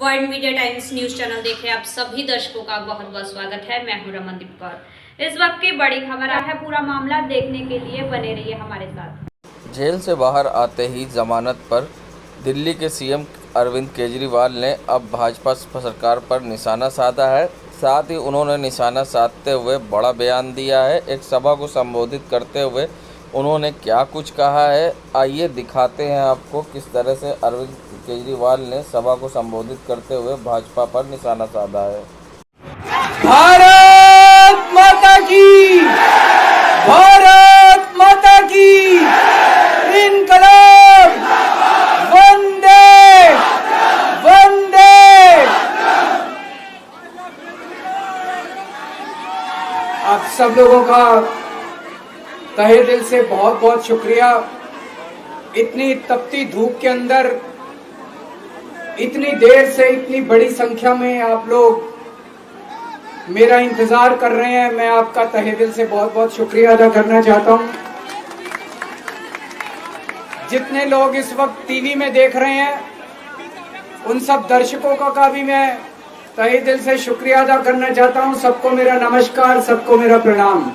World media times news channel देख रहे आप सभी दर्शकों का बहुत बहुत स्वागत है। मैं हूं रमनदीप कौर। इस वक्त की बड़ी खबर है, पूरा मामला देखने के लिए बने रहिए हमारे साथ। जेल से बाहर आते ही जमानत पर दिल्ली के सीएम अरविंद केजरीवाल ने अब भाजपा सरकार पर निशाना साधा है। साथ ही उन्होंने निशाना साधते हुए बड़ा बयान दिया है। एक सभा को संबोधित करते हुए उन्होंने क्या कुछ कहा है, आइए दिखाते हैं आपको किस तरह से अरविंद केजरीवाल ने सभा को संबोधित करते हुए भाजपा पर निशाना साधा है। भारत माता की, भारत माता की, इनकलाब, वंदे वंदे। आप सब लोगों का तहे दिल से बहुत बहुत शुक्रिया। इतनी तपती धूप के अंदर इतनी देर से इतनी बड़ी संख्या में आप लोग मेरा इंतजार कर रहे हैं। मैं आपका तहे दिल से बहुत बहुत शुक्रिया अदा करना चाहता हूं। जितने लोग इस वक्त टीवी में देख रहे हैं उन सब दर्शकों का भी मैं तहे दिल से शुक्रिया अदा करना चाहता हूं। सबको मेरा नमस्कार, सबको मेरा प्रणाम।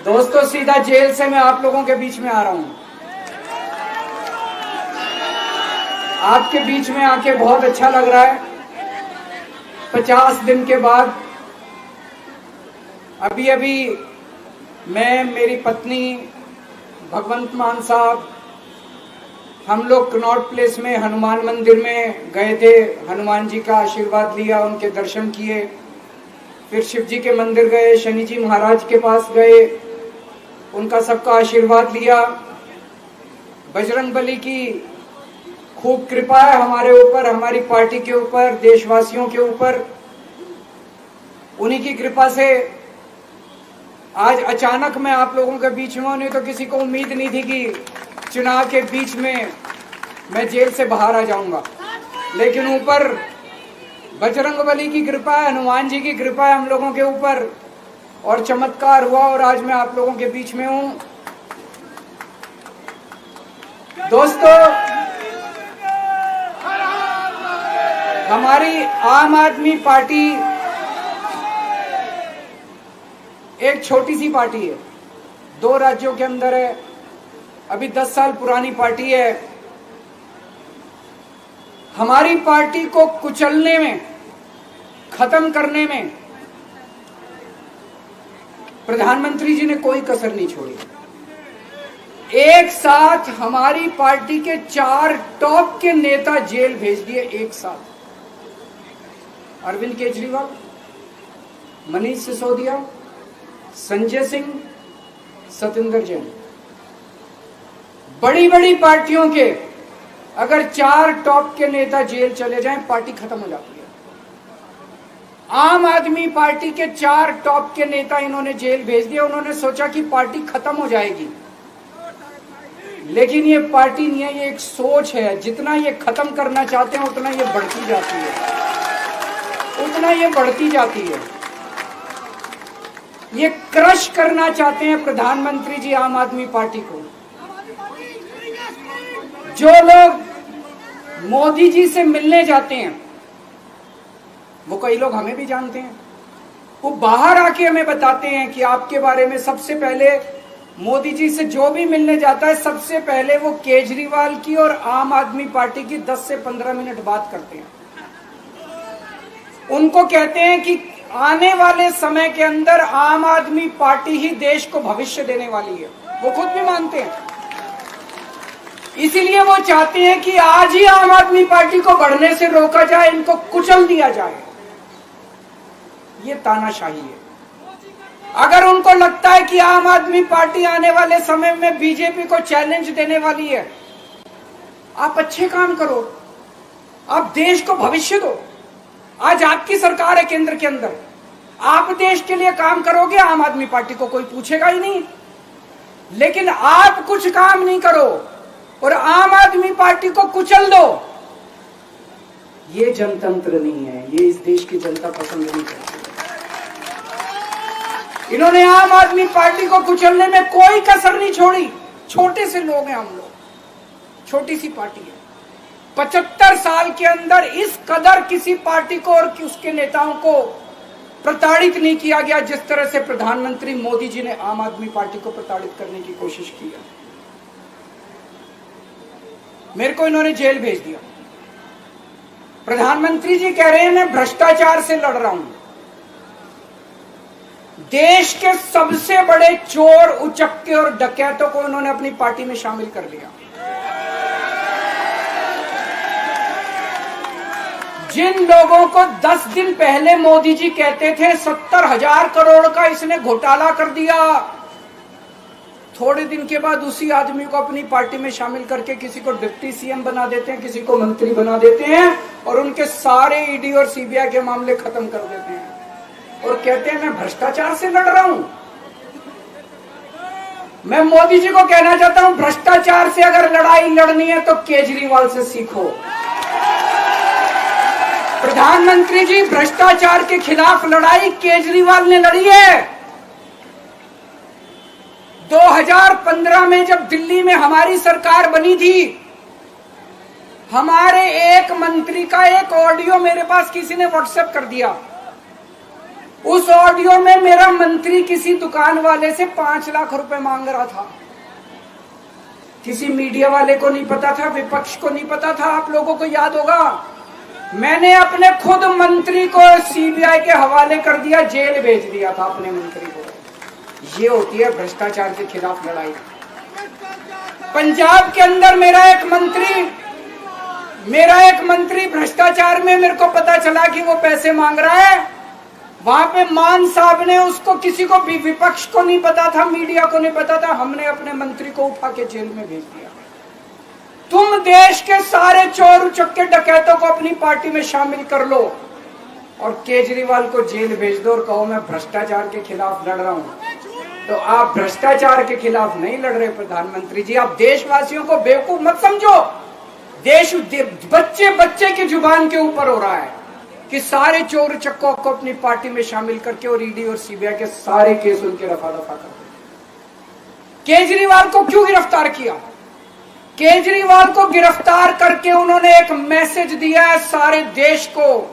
दोस्तों, सीधा जेल से मैं आप लोगों के बीच में आ रहा हूं। आपके बीच में आके बहुत अच्छा लग रहा है। 50 दिन के बाद अभी अभी मैं, मेरी पत्नी, भगवंत मान साहब, हम लोग कनॉट प्लेस में हनुमान मंदिर में गए थे। हनुमान जी का आशीर्वाद लिया, उनके दर्शन किए। फिर शिव जी के मंदिर गए, शनि जी महाराज के पास गए, उनका सबका आशीर्वाद लिया। बजरंगबली की खूब कृपा है हमारे ऊपर, हमारी पार्टी के ऊपर, देशवासियों के ऊपर। उन्हीं की कृपा से आज अचानक मैं आप लोगों के बीच में हूं। नहीं तो किसी को उम्मीद नहीं थी कि चुनाव के बीच में मैं जेल से बाहर आ जाऊंगा, लेकिन ऊपर बजरंगबली की कृपा है, हनुमान जी की कृपा है हम लोगों के ऊपर, और चमत्कार हुआ और आज मैं आप लोगों के बीच में हूं। दोस्तों, हमारी आम आदमी पार्टी एक छोटी सी पार्टी है, 2 राज्यों के अंदर है, अभी 10 साल पुरानी पार्टी है। हमारी पार्टी को कुचलने में, खत्म करने में प्रधानमंत्री जी ने कोई कसर नहीं छोड़ी। एक साथ हमारी पार्टी के 4 टॉप के नेता जेल भेज दिए एक साथ। अरविंद केजरीवाल, मनीष सिसोदिया, संजय सिंह, सतिंदर जैन। बड़ी बड़ी पार्टियों के अगर 4 टॉप के नेता जेल चले जाएं, पार्टी खत्म हो जाती है। आम आदमी पार्टी के 4 टॉप के नेता इन्होंने जेल भेज दिया। उन्होंने सोचा कि पार्टी खत्म हो जाएगी, लेकिन ये पार्टी नहीं है, ये एक सोच है। जितना ये खत्म करना चाहते हैं उतना ये बढ़ती जाती है, उतना ये बढ़ती जाती है। ये क्रश करना चाहते हैं प्रधानमंत्री जी आम आदमी पार्टी को। जो लोग मोदी जी से मिलने जाते हैं, वो कई लोग हमें भी जानते हैं, वो बाहर आके हमें बताते हैं कि आपके बारे में सबसे पहले मोदी जी से जो भी मिलने जाता है, सबसे पहले वो केजरीवाल की और आम आदमी पार्टी की 10 से 15 मिनट बात करते हैं। उनको कहते हैं कि आने वाले समय के अंदर आम आदमी पार्टी ही देश को भविष्य देने वाली है। वो खुद भी मानते हैं। इसीलिए वो चाहते हैं कि आज ही आम आदमी पार्टी को बढ़ने से रोका जाए, इनको कुचल दिया जाए। ये तानाशाही है। अगर उनको लगता है कि आम आदमी पार्टी आने वाले समय में बीजेपी को चैलेंज देने वाली है, आप अच्छे काम करो, आप देश को भविष्य दो। आज आपकी सरकार है केंद्र के अंदर, आप देश के लिए काम करोगे, आम आदमी पार्टी को कोई पूछेगा ही नहीं। लेकिन आप कुछ काम नहीं करो और आम आदमी पार्टी को कुचल दो, ये जनतंत्र नहीं है, ये इस देश की जनता पसंद नहीं करती। इन्होंने आम आदमी पार्टी को कुचलने में कोई कसर नहीं छोड़ी। छोटे से लोग हैं हम लोग, छोटी सी पार्टी है। 75 साल के अंदर इस कदर किसी पार्टी को और उसके नेताओं को प्रताड़ित नहीं किया गया जिस तरह से प्रधानमंत्री मोदी जी ने आम आदमी पार्टी को प्रताड़ित करने की कोशिश की है। मेरे को इन्होंने जेल भेज दिया। प्रधानमंत्री जी कह रहे हैं मैं भ्रष्टाचार से लड़ रहा हूं। देश के सबसे बड़े चोर, उचक्के और डकैतों को उन्होंने अपनी पार्टी में शामिल कर लिया। जिन लोगों को 10 दिन पहले मोदी जी कहते थे 70,000 करोड़ का इसने घोटाला कर दिया, थोड़े दिन के बाद उसी आदमी को अपनी पार्टी में शामिल करके किसी को डिप्टी सीएम बना देते हैं, किसी को मंत्री बना देते हैं और उनके सारे ईडी और सीबीआई के मामले खत्म कर देते हैं और कहते हैं मैं भ्रष्टाचार से लड़ रहा हूं। मैं मोदी जी को कहना चाहता हूं, भ्रष्टाचार से अगर लड़ाई लड़नी है तो केजरीवाल से सीखो। प्रधानमंत्री जी, भ्रष्टाचार के खिलाफ लड़ाई केजरीवाल ने लड़ी है। 2015 में जब दिल्ली में हमारी सरकार बनी थी, हमारे एक मंत्री का एक ऑडियो मेरे पास किसी ने व्हाट्सएप कर दिया। उस ऑडियो में मेरा मंत्री किसी दुकान वाले से 5 लाख रुपए मांग रहा था। किसी मीडिया वाले को नहीं पता था, विपक्ष को नहीं पता था। आप लोगों को याद होगा, मैंने अपने खुद मंत्री को सीबीआई के हवाले कर दिया, जेल भेज दिया था अपने मंत्री को। ये होती है भ्रष्टाचार के खिलाफ लड़ाई। पंजाब के अंदर मेरा एक मंत्री भ्रष्टाचार में, मेरे को पता चला कि वो पैसे मांग रहा है। वहां पे मान साहब ने उसको, किसी को भी, विपक्ष को नहीं पता था, मीडिया को नहीं पता था, हमने अपने मंत्री को उठा के जेल में भेज दिया। तुम देश के सारे चोर उचक्के डकैतों को अपनी पार्टी में शामिल कर लो और केजरीवाल को जेल भेज दो और कहो मैं भ्रष्टाचार के खिलाफ लड़ रहा हूं। तो आप भ्रष्टाचार के खिलाफ नहीं लड़ रहे प्रधानमंत्री जी। आप देशवासियों को बेवकूफ मत समझो। देश बच्चे बच्चे की जुबान के ऊपर हो रहा है कि सारे चोर उचक्कों को अपनी पार्टी में शामिल करके और ईडी और सीबीआई के सारे केस उनके रफा दफा कर दो। केजरीवाल को क्यों गिरफ्तार किया? केजरीवाल को गिरफ्तार करके उन्होंने एक मैसेज दिया है सारे देश को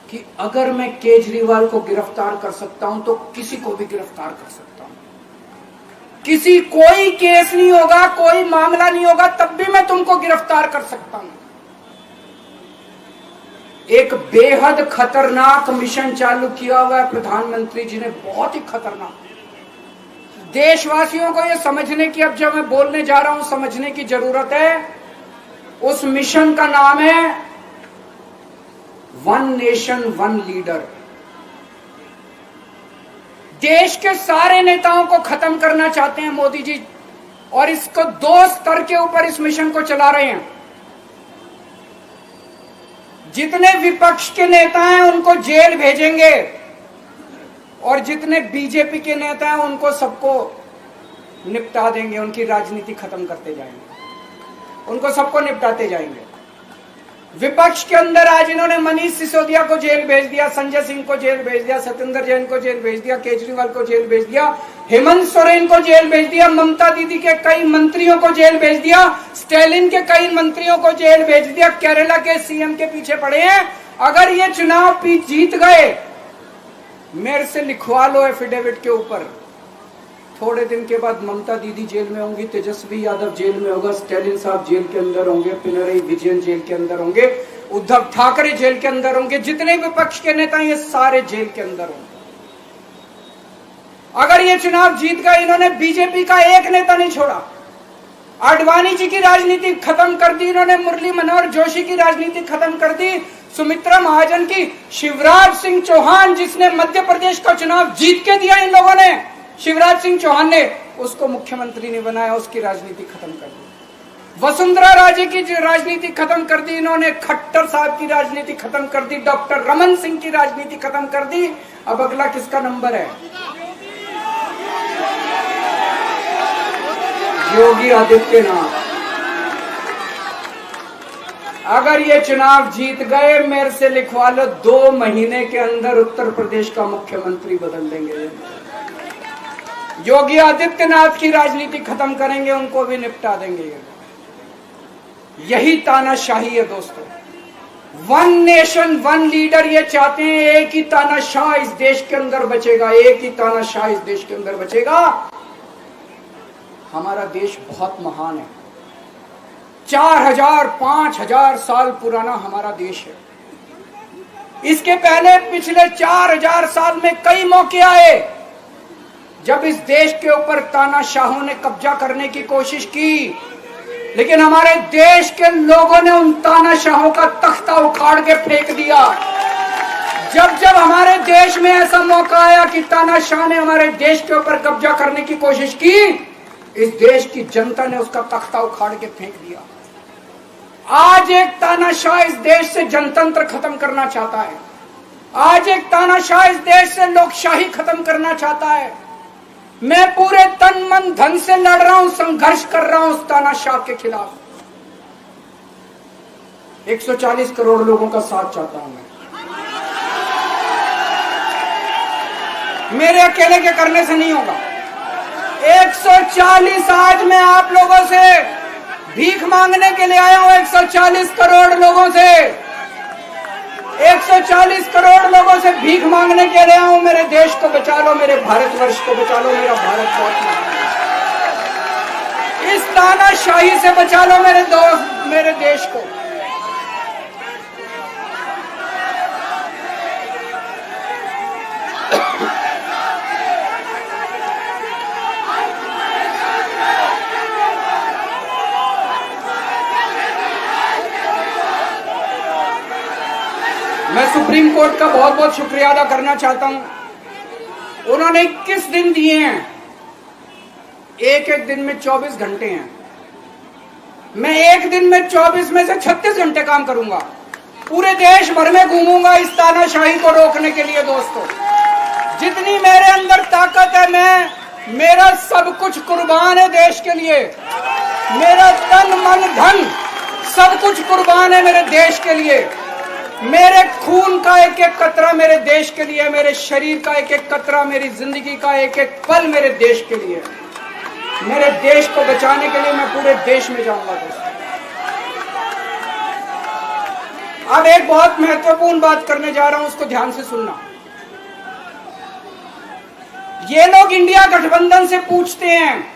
कि अगर मैं केजरीवाल को गिरफ्तार कर सकता हूं तो किसी को भी गिरफ्तार कर सकता हूं। कोई केस नहीं होगा, कोई मामला नहीं होगा, तब भी मैं तुमको गिरफ्तार कर सकता हूं। एक बेहद खतरनाक मिशन चालू किया हुआ है प्रधानमंत्री जी ने, बहुत ही खतरनाक। देशवासियों को यह समझने की, अब जब मैं बोलने जा रहा हूं, समझने की जरूरत है। उस मिशन का नाम है वन नेशन वन लीडर। देश के सारे नेताओं को खत्म करना चाहते हैं मोदी जी और इसको 2 स्तर के ऊपर इस मिशन को चला रहे हैं। जितने विपक्ष के नेता हैं उनको जेल भेजेंगे और जितने बीजेपी के नेता हैं उनको सबको निपटा देंगे, उनकी राजनीति खत्म करते जाएंगे, उनको सबको निपटाते जाएंगे। विपक्ष के अंदर आज इन्होंने मनीष सिसोदिया को जेल भेज दिया, संजय सिंह को जेल भेज दिया, सत्येंद्र जैन को जेल भेज दिया, केजरीवाल को जेल भेज दिया, हेमंत सोरेन को जेल भेज दिया, ममता दीदी के कई मंत्रियों को जेल भेज दिया, स्टालिन के कई मंत्रियों को जेल भेज दिया, केरला के सीएम के पीछे पड़े हैं। अगर ये चुनाव जीत गए, मेरे से लिखवा लो एफिडेविट के ऊपर, थोड़े दिन के बाद ममता दीदी जेल में होंगी, तेजस्वी यादव जेल में होगा, स्टालिन साहब जेल के अंदर होंगे, पिनरई विजयन जेल के अंदर होंगे, उद्धव ठाकरे जेल के अंदर होंगे, जितने विपक्ष के नेता ये सारे जेल के अंदर होंगे। अगर ये चुनाव जीत गए, इन्होंने बीजेपी का एक नेता नहीं छोड़ा। आडवाणी जी की राजनीति खत्म कर दी इन्होंने, मुरली मनोहर जोशी की राजनीति खत्म कर दी, सुमित्रा महाजन की, शिवराज सिंह चौहान जिसने मध्य प्रदेश का चुनाव जीत के दिया इन लोगों ने, शिवराज सिंह चौहान ने उसको मुख्यमंत्री नहीं बनाया, उसकी राजनीति खत्म कर दी। वसुंधरा राजे की राजनीति खत्म कर दी इन्होंने, खट्टर साहब की राजनीति खत्म कर दी, डॉक्टर रमन सिंह की राजनीति खत्म कर दी। अब अगला किसका नंबर है? योगी आदित्यनाथ। अगर ये चुनाव जीत गए, मेरे से लिखवा लो, 2 महीने के अंदर उत्तर प्रदेश का मुख्यमंत्री बदल देंगे। योगी आदित्यनाथ की राजनीति खत्म करेंगे, उनको भी निपटा देंगे। यही तानाशाही है दोस्तों। वन नेशन वन लीडर ये चाहते हैं, एक ही तानाशाह इस देश के अंदर बचेगा, एक ही तानाशाह इस देश के अंदर बचेगा। हमारा देश बहुत महान है, 4000 5000 साल पुराना हमारा देश है। इसके पहले पिछले 4000 साल में कई मौके आए जब इस देश के ऊपर तानाशाहों ने कब्जा करने की कोशिश की, लेकिन हमारे देश के लोगों ने उन तानाशाहों का तख्ता उखाड़ के फेंक दिया। जब जब हमारे देश में ऐसा मौका आया कि तानाशाह ने हमारे देश के ऊपर कब्जा करने की कोशिश की, इस देश की जनता ने उसका तख्ता उखाड़ के फेंक दिया। आज एक तानाशाह इस देश से जनतंत्र खत्म करना चाहता है, आज एक तानाशाह इस देश से लोकशाही खत्म करना चाहता है। मैं पूरे तन मन धन से लड़ रहा हूं, संघर्ष कर रहा हूं उस तानाशाह के खिलाफ। 140 करोड़ लोगों का साथ चाहता हूं मैं। मेरे अकेले के करने से नहीं होगा। 140 आज मैं आप लोगों से भीख मांगने के लिए आया हूं, 140 करोड़ लोगों से, 140 करोड़ लोगों से भीख मांगने के लिए आया हूं। मेरे देश को बचा लो, मेरे भारतवर्ष को बचा लो, मेरा भारत बहुत महान है। इस तानाशाही से बचा लो मेरे दोस्त, मेरे देश को। मैं सुप्रीम कोर्ट का बहुत बहुत शुक्रिया अदा करना चाहता हूं। उन्होंने 21 दिन दिए हैं, एक एक दिन में 24 घंटे हैं। मैं एक दिन में 24 में से 36 घंटे काम करूंगा, पूरे देश भर में घूमूंगा इस तानाशाही को रोकने के लिए। दोस्तों, जितनी मेरे अंदर ताकत है, मेरा सब कुछ कुर्बान है देश के लिए। मेरा तन मन धन सब कुछ कुर्बान है मेरे देश के लिए। मेरे खून का एक एक कतरा मेरे देश के लिए, मेरे शरीर का एक एक कतरा, मेरी जिंदगी का एक एक पल मेरे देश के लिए। मेरे देश को बचाने के लिए मैं पूरे देश में जाऊंगा दोस्तों। अब एक बहुत महत्वपूर्ण बात करने जा रहा हूं, उसको ध्यान से सुनना। ये लोग इंडिया गठबंधन से पूछते हैं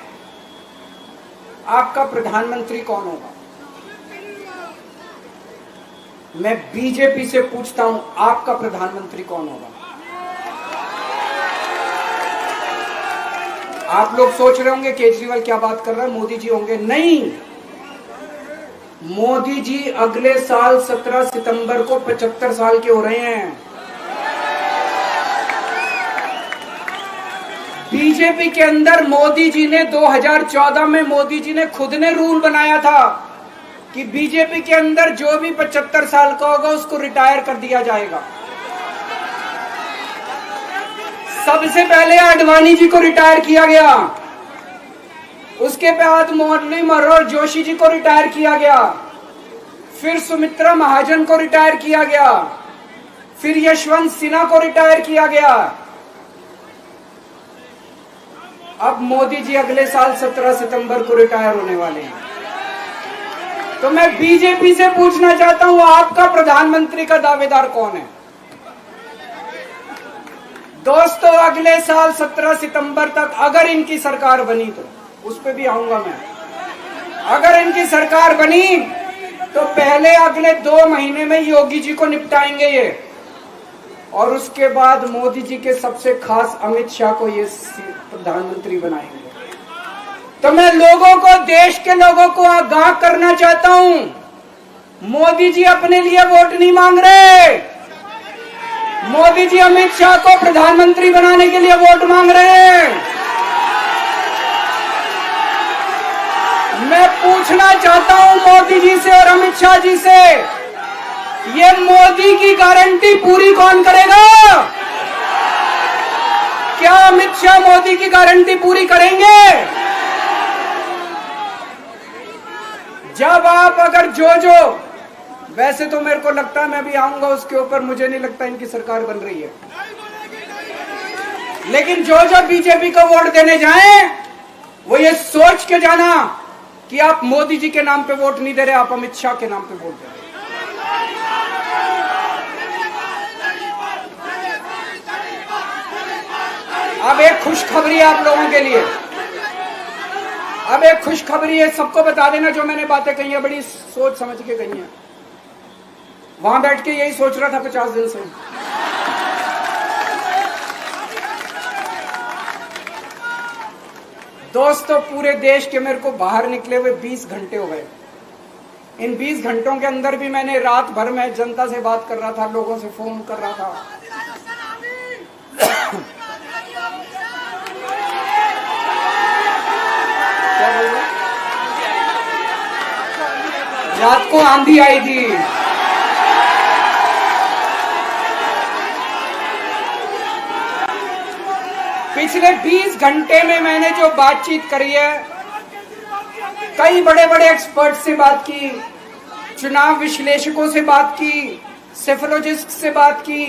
आपका प्रधानमंत्री कौन होगा। मैं बीजेपी से पूछता हूं आपका प्रधानमंत्री कौन होगा। आप लोग सोच रहे होंगे केजरीवाल क्या बात कर रहा है, मोदी जी होंगे। नहीं, मोदी जी अगले साल 17 सितंबर को 75 साल के हो रहे हैं। बीजेपी के अंदर मोदी जी ने 2014 में मोदी जी ने खुद ने रूल बनाया था कि बीजेपी के अंदर जो भी 75 साल का होगा उसको रिटायर कर दिया जाएगा। सबसे पहले आडवाणी जी को रिटायर किया गया, उसके बाद मुरली मनोहर जोशी जी को रिटायर किया गया, फिर सुमित्रा महाजन को रिटायर किया गया, फिर यशवंत सिन्हा को रिटायर किया गया। अब मोदी जी अगले साल 17 सितंबर को रिटायर होने वाले हैं। तो मैं बीजेपी से पूछना चाहता हूं आपका प्रधानमंत्री का दावेदार कौन है। दोस्तों, अगले साल 17 सितंबर तक अगर इनकी सरकार बनी, तो उस पर भी आऊंगा मैं। अगर इनकी सरकार बनी तो पहले अगले 2 महीने में योगी जी को निपटाएंगे ये, और उसके बाद मोदी जी के सबसे खास अमित शाह को ये प्रधानमंत्री बनाएंगे। तो मैं लोगों को, देश के लोगों को आगाह करना चाहता हूं, मोदी जी अपने लिए वोट नहीं मांग रहे। मोदी जी अमित शाह को प्रधानमंत्री बनाने के लिए वोट मांग रहे हैं। मैं पूछना चाहता हूं मोदी जी से और अमित शाह जी से, ये मोदी की गारंटी पूरी कौन करेगा? क्या अमित शाह मोदी की गारंटी पूरी करेंगे? जब आप अगर जो वैसे तो मेरे को लगता है मैं भी आऊंगा उसके ऊपर, मुझे नहीं लगता इनकी सरकार बन रही है, लेकिन जो बीजेपी को वोट देने जाएं वो ये सोच के जाना कि आप मोदी जी के नाम पे वोट नहीं दे रहे, आप अमित शाह के नाम पे वोट दे रहे। अब एक खुशखबरी है आप लोगों के लिए, अब एक खुशखबरी है, सबको बता देना जो मैंने बातें कही है बड़ी सोच समझ के कही है। वहां बैठ के यही सोच रहा था 50 दिन से। दोस्तों पूरे देश के मेरे को बाहर निकले हुए 20 घंटे हो गए। इन 20 घंटों के अंदर भी मैंने रात भर में जनता से बात कर रहा था, लोगों से फोन कर रहा था। रात को आंधी आई थी, पिछले 20 घंटे में मैंने जो बातचीत करी है, कई बड़े बड़े एक्सपर्ट से बात की, चुनाव विश्लेषकों से बात की, सेफोलॉजिस्ट से बात की,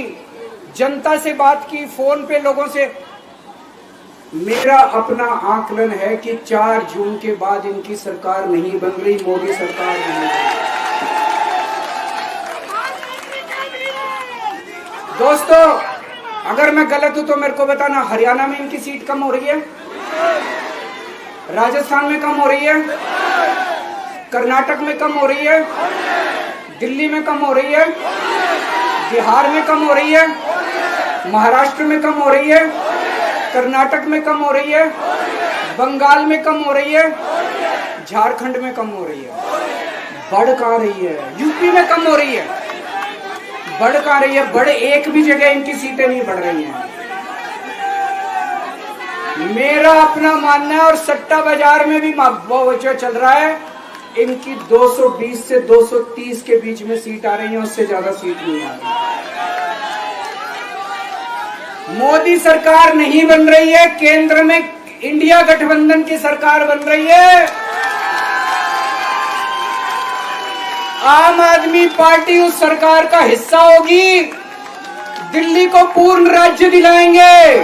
जनता से बात की, फोन पे लोगों से। मेरा अपना आकलन है कि 4 जून के बाद इनकी सरकार नहीं बन रही, मोदी सरकार नहीं बन रही। दोस्तों अगर मैं गलत हूं तो मेरे को बताना, हरियाणा में इनकी सीट कम हो रही है, राजस्थान में कम हो रही है, कर्नाटक में कम हो रही है, दिल्ली में कम हो रही है, बिहार में कम हो रही है, महाराष्ट्र में कम हो रही है, कर्नाटक में कम हो रही है, बंगाल में कम हो रही है, झारखंड में कम हो रही है। बढ़ कहां रही है? यूपी में कम हो रही है, बढ़ कहां रही है? बड़े एक भी जगह इनकी सीटें नहीं बढ़ रही हैं। मेरा अपना मानना है, और सट्टा बाजार में भी जो चल रहा है, इनकी 220 से 230 के बीच में सीट आ रही है, उससे ज्यादा सीट नहीं आ रही। मोदी सरकार नहीं बन रही है, केंद्र में इंडिया गठबंधन की सरकार बन रही है। आम आदमी पार्टी उस सरकार का हिस्सा होगी, दिल्ली को पूर्ण राज्य दिलाएंगे।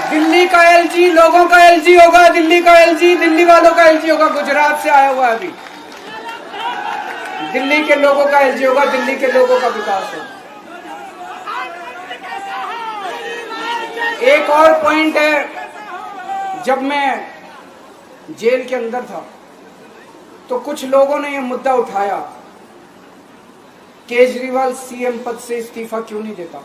दिल्ली का एलजी लोगों का एलजी होगा, दिल्ली का एलजी दिल्ली वालों का एलजी होगा। गुजरात से आया हुआ अभी, दिल्ली के लोगों का एलजी होगा, दिल्ली के लोगों का विकास होगा। एक और पॉइंट है, जब मैं जेल के अंदर था तो कुछ लोगों ने यह मुद्दा उठाया, केजरीवाल सीएम पद से इस्तीफा क्यों नहीं देता।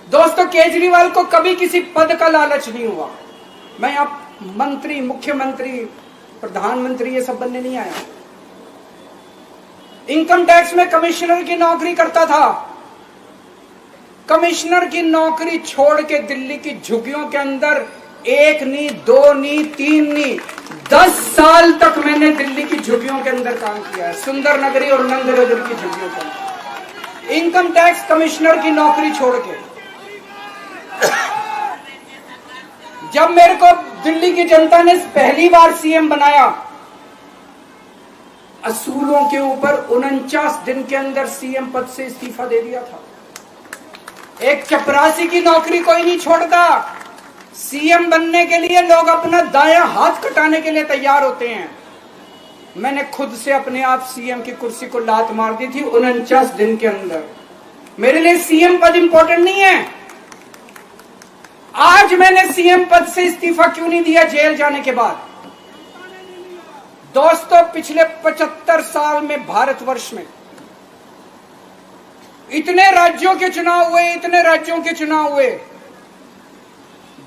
दोस्तों केजरीवाल को कभी किसी पद का लालच नहीं हुआ। मैं आप मंत्री, मुख्यमंत्री, प्रधानमंत्री ये सब बनने नहीं आया। इनकम टैक्स में कमिश्नर की नौकरी करता था। कमिश्नर की नौकरी छोड़ के दिल्ली की झुग्गियों के अंदर 1 नहीं, 2 नहीं, 3 नहीं, 10 साल तक मैंने दिल्ली की झुग्गियों के अंदर काम किया है, सुंदर नगरी और नंदनगर की झुग्गियों के अंदर, इनकम टैक्स कमिश्नर की नौकरी छोड़ के। जब मेरे को दिल्ली की जनता ने पहली बार सीएम बनाया, असूलों के ऊपर 49 दिन के अंदर सीएम पद से इस्तीफा दे दिया था। एक चपरासी की नौकरी कोई नहीं छोड़ता। सीएम बनने के लिए लोग अपना दायां हाथ कटाने के लिए तैयार होते हैं। मैंने खुद से अपने आप सीएम की कुर्सी को लात मार दी थी 49 दिन के अंदर। मेरे लिए सीएम पद इंपॉर्टेंट नहीं है। आज मैंने सीएम पद से इस्तीफा क्यों नहीं दिया जेल जाने के बाद? दोस्तों पिछले 75 साल में भारतवर्ष में इतने राज्यों के चुनाव हुए, इतने राज्यों के चुनाव हुए,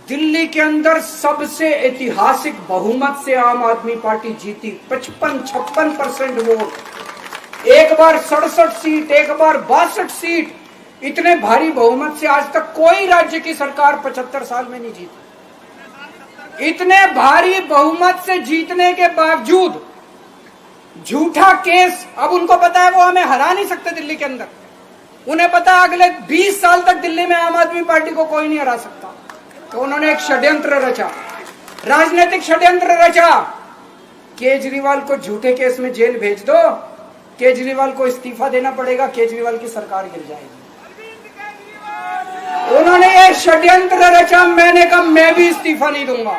दिल्ली के अंदर सबसे ऐतिहासिक बहुमत से आम आदमी पार्टी जीती। 55-56% वोट, एक बार 67 सीट, एक बार 62 सीट। इतने भारी बहुमत से आज तक कोई राज्य की सरकार 75 साल में नहीं जीती। इतने भारी बहुमत से जीतने के बावजूद झूठा केस, अब उनको पता है वो हमें हरा नहीं सकते दिल्ली के अंदर। उन्हें पता है अगले 20 साल तक दिल्ली में आम आदमी पार्टी को कोई नहीं हरा सकता। तो उन्होंने एक षड्यंत्र रचा, राजनीतिक षड्यंत्र रचा। केजरीवाल को झूठे केस में जेल भेज दो, केजरीवाल को इस्तीफा देना पड़ेगा, केजरीवाल की सरकार गिर जाएगी। उन्होंने इन्होंने ये षड्यंत्र रचा, मैंने कहा मैं भी इस्तीफा नहीं दूंगा।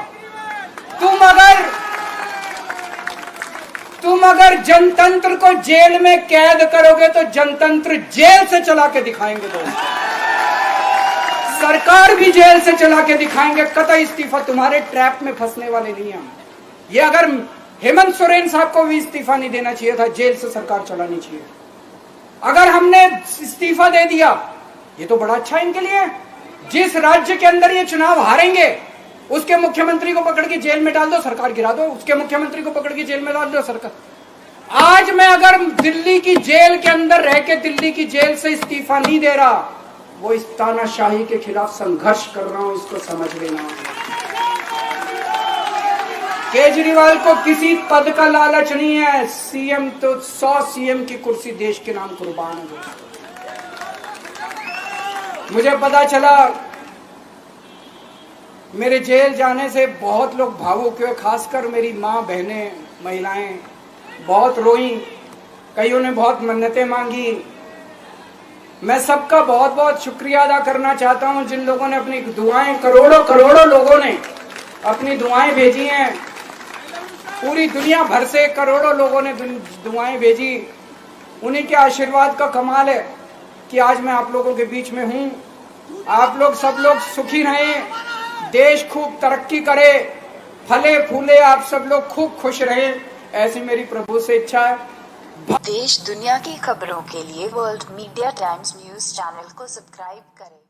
तुम अगर जनतंत्र को जेल में कैद करोगे तो जनतंत्र जेल से चला के दिखाएंगे, दोस्त सरकार भी जेल से चला के दिखाएंगे। कतई इस्तीफा, तुम्हारे ट्रैप में फंसने वाले नहीं हम। ये अगर हेमंत सोरेन साहब को भी इस्तीफा नहीं देना चाहिए था, जेल से सरकार चलानी चाहिए। अगर हमने इस्तीफा दे दिया, ये तो बड़ा अच्छा इनके लिए। जिस राज्य के अंदर ये चुनाव हारेंगे उसके मुख्यमंत्री को पकड़ के जेल में डाल दो, सरकार गिरा दो। उसके मुख्यमंत्री को पकड़ के जेल में डाल दो, सरकार। आज मैं अगर दिल्ली की जेल के अंदर रह के दिल्ली की जेल से इस्तीफा नहीं दे रहा, वो इस तानाशाही के खिलाफ संघर्ष कर रहा हूं, इसको समझ लेना। केजरीवाल को किसी पद का लालच नहीं है। सीएम तो 100 सीएम की कुर्सी देश के नाम कुर्बान हो गई। मुझे पता चला मेरे जेल जाने से बहुत लोग भावुक हुए, खासकर मेरी माँ, बहनें, महिलाएं बहुत रोई, कईयों ने बहुत मन्नतें मांगी। मैं सबका बहुत बहुत शुक्रिया अदा करना चाहता हूं, जिन लोगों ने अपनी दुआएं, करोड़ों लोगों ने अपनी दुआएं भेजी हैं। पूरी दुनिया भर से करोड़ों लोगों ने दुआएं भेजी। उन्हीं के आशीर्वाद का कमाल है कि आज मैं आप लोगों के बीच में हूं। आप लोग सब लोग सुखी रहें, देश खूब तरक्की करे, फले फूले, आप सब लोग खूब खुश रहें, ऐसी मेरी प्रभु से इच्छा है। देश दुनिया की खबरों के लिए world media times news channel को सब्सक्राइब करें।